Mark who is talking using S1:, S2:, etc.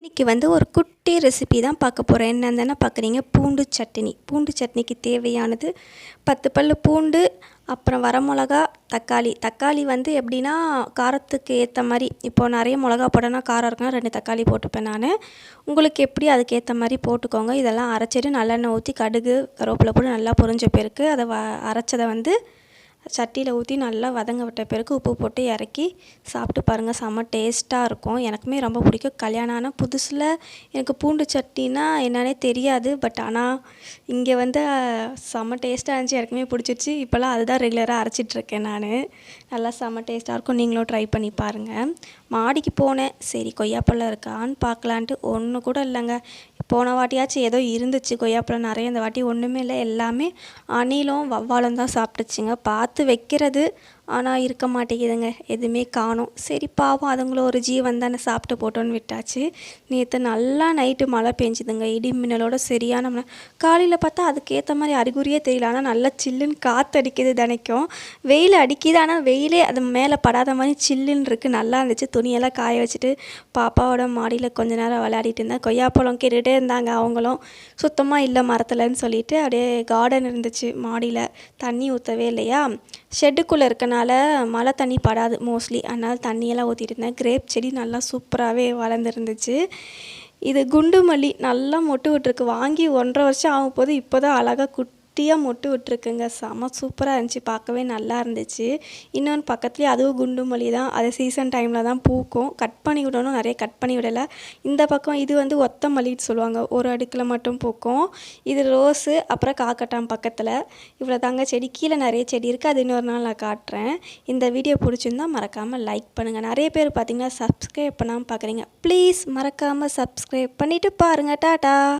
S1: இன்றைக்கி வந்து ஒரு குட்டி ரெசிபி தான் பார்க்க போகிறேன். என்னென்னு பார்க்குறீங்க, பூண்டு சட்னி. பூண்டு சட்னிக்கு தேவையானது 10 பல் பூண்டு, அப்புறம் வரமிளகா, தக்காளி வந்து எப்படின்னா காரத்துக்கு ஏற்ற மாதிரி. இப்போது நிறைய மிளகா போட்டோன்னா காரம் இருக்குன்னா 2 தக்காளி போட்டுப்பேன் நான். உங்களுக்கு எப்படி அதுக்கேற்ற மாதிரி போட்டுக்கோங்க. இதெல்லாம் அரைச்சிட்டு நல்லெண்ணெய் ஊற்றி கடுகு கருவேப்பிலை போட்டு நல்லா பொரிஞ்ச பிறகு அதை அரைச்சதை வந்து சட்டியில் ஊற்றி நல்லா வதங்க விட்ட பிறகு உப்பு போட்டு இறக்கி சாப்பிட்டு பாருங்கள். செம்ம டேஸ்ட்டாக இருக்கும். எனக்குமே ரொம்ப பிடிக்கும். கல்யாணம் ஆனால் புதுசில் எனக்கு பூண்டு சட்னினா என்னன்னே தெரியாது. பட் ஆனால் இங்கே வந்து செம்ம டேஸ்ட்டாக இருந்துச்சு. எனக்குமே பிடிச்சிருச்சு. இப்போல்லாம் அதுதான் ரெகுலராக அரைச்சிட்ருக்கேன் நான். நல்லா செம்ம டேஸ்ட்டாக இருக்கும். நீங்களும் ட்ரை பண்ணி பாருங்கள். மாடிக்கு போனேன், சரி கொய்யாப்பழம் இருக்கான்னு பார்க்கலான்ட்டு. ஒன்று கூட இல்லைங்க. போன வாட்டியாச்சும் ஏதோ இருந்துச்சு கொய்யாப்பழம் நிறைய. இந்த வாட்டி ஒன்றுமே இல்லை. எல்லாமே அணிலும் வவ்வாலும் தான் சாப்பிட்டுச்சுங்க. பார்த்து வைக்கிறது, ஆனால் இருக்க மாட்டேங்குதுங்க. எதுவுமே காணோம். சரி பாவம், அதுங்களும் ஒரு ஜீவன் தானே, சாப்பிட்டு போட்டோன்னு விட்டாச்சு. நேற்று நல்லா நைட்டு மழை பெஞ்சுதுங்க. இடி மின்னலோட சரியான மழை. காலையில் பார்த்தா அதுக்கேற்ற மாதிரி அறிகுறியே தெரியல. ஆனால் நல்லா சில்லுன்னு காற்று அடிக்குது. தினைக்கும் வெயில் அடிக்குது, ஆனால் வெயிலே அது மேலே படாத மாதிரி சில்லுன்னு இருக்குது. நல்லா இருந்துச்சு. துணியெல்லாம் காய வச்சுட்டு பாப்பாவோட மாடியில் கொஞ்ச நேரம் விளையாடிட்டு இருந்தேன். கொய்யாப்பழம் கேட்டுகிட்டே இருந்தாங்க. அவங்களும் சுத்தமாக இல்லை மரத்துலன்னு சொல்லிட்டு அப்படியே கார்டன் இருந்துச்சு மாடியில். தண்ணி ஊற்றவே இல்லையா, ஷெட்டுக்குள்ளே இருக்கனால மழை தண்ணி படாது மோஸ்ட்லி. அதனால் தண்ணியெல்லாம் ஊற்றிட்டு இருந்தேன். கிரேப் செடி நல்லா சூப்பராகவே வளர்ந்துருந்துச்சு. இது குண்டு மல்லி நல்லா மொட்டு விட்டுருக்கு. வாங்கி 1.5 வருஷம் ஆகும் போது இப்போ தான் அழகாக குட்டியாக மொட்டு விட்டுருக்குங்க. செம சூப்பராக இருந்துச்சு. பார்க்கவே நல்லா இருந்துச்சு. இன்னொன்று பக்கத்துலேயே அதுவும் குண்டு மல்லி தான். அது சீசன் டைமில் தான் பூக்கும். கட் பண்ணி விடணும், நிறைய கட் பண்ணி விடலை. இந்த பக்கம் இது வந்து ஒத்த மல்லின்னு சொல்லுவாங்க, ஒரு அடுக்கில் மட்டும் பூக்கும். இது ரோஸு, அப்புறம் காக்கட்டான் பக்கத்தில். இவ்வளோ தாங்க செடி. கீழே நிறைய செடி இருக்குது. அது இன்னொரு நாள் நான் காட்டுறேன். இந்த வீடியோ பிடிச்சிருந்தா மறக்காமல் லைக் பண்ணுங்கள். நிறைய பேர் பார்த்திங்கன்னா சப்ஸ்கிரைப் பண்ணாமல் பார்க்குறீங்க. ப்ளீஸ் மறக்காமல் சப்ஸ்கிரைப் பண்ணிவிட்டு பாருங்கள். டாட்டா.